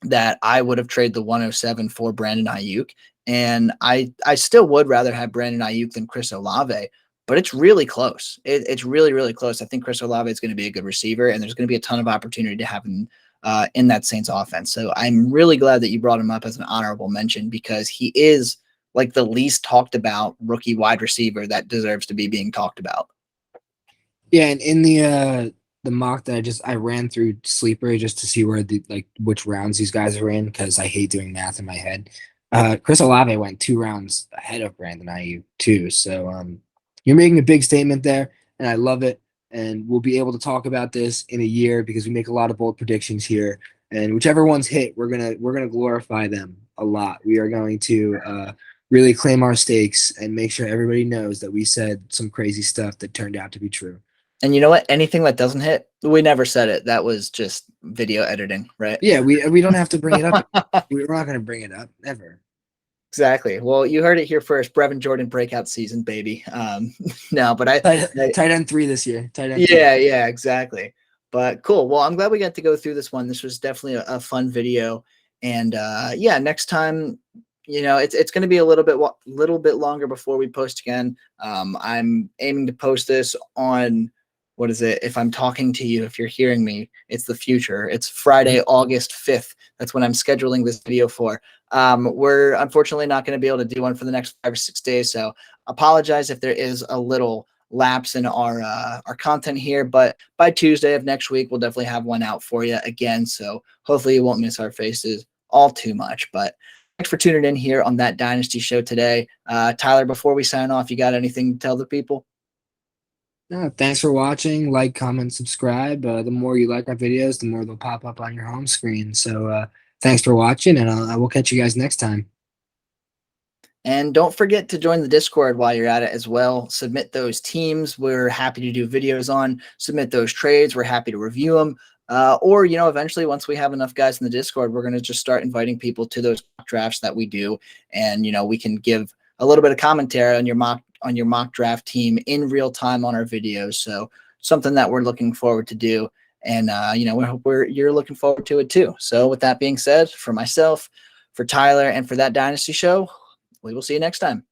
that I would have traded the 107 for Brandon Aiyuk. And I still would rather have Brandon Aiyuk than Chris Olave, but it's really close. It's really, really close. I think Chris Olave is going to be a good receiver, and there's going to be a ton of opportunity to have him in that Saints offense. So I'm really glad that you brought him up as an honorable mention, because he is like the least talked about rookie wide receiver that deserves to be being talked about. Yeah, and in the mock that I ran through Sleeper just to see where which rounds these guys are in, because I hate doing math in my head. Chris Olave went 2 rounds ahead of Brandon Aiyuk too. So you're making a big statement there, and I love it. And we'll be able to talk about this in a year because we make a lot of bold predictions here. And whichever ones hit, we're gonna glorify them a lot. We are going to really claim our stakes and make sure everybody knows that we said some crazy stuff that turned out to be true. And you know what? Anything that doesn't hit, we never said it. That was just video editing, right? Yeah, we don't have to bring it up. We're not going to bring it up ever. Exactly. Well, you heard it here first. Brevin Jordan breakout season, baby. No, but tight end 3 this year. Tight end. Yeah, exactly. But cool. Well, I'm glad we got to go through this one. This was definitely a fun video. And yeah, next time, it's going to be a little bit longer before we post again. I'm aiming to post this on, what is it? If I'm talking to you, if you're hearing me, it's the future. It's Friday, August 5th. That's when I'm scheduling this video for. We're unfortunately not going to be able to do one for the next 5 or 6 days. So apologize if there is a little lapse in our content here, but by Tuesday of next week, we'll definitely have one out for you again. So hopefully you won't miss our faces all too much, but thanks for tuning in here on That Dynasty Show today. Tyler, before we sign off, you got anything to tell the people? No, thanks for watching. Like, comment, subscribe. The more you like our videos, the more they'll pop up on your home screen. So thanks for watching, and I will catch you guys next time. And don't forget to join the Discord while you're at it as well. Submit those teams we're happy to do videos on. Submit those trades. We're happy to review them. Or, eventually once we have enough guys in the Discord, we're going to just start inviting people to those drafts that we do. And, we can give a little bit of commentary on your mock draft team in real time on our videos. So something that we're looking forward to do. And, we hope you're looking forward to it too. So with that being said, for myself, for Tyler, and for That Dynasty Show, we will see you next time.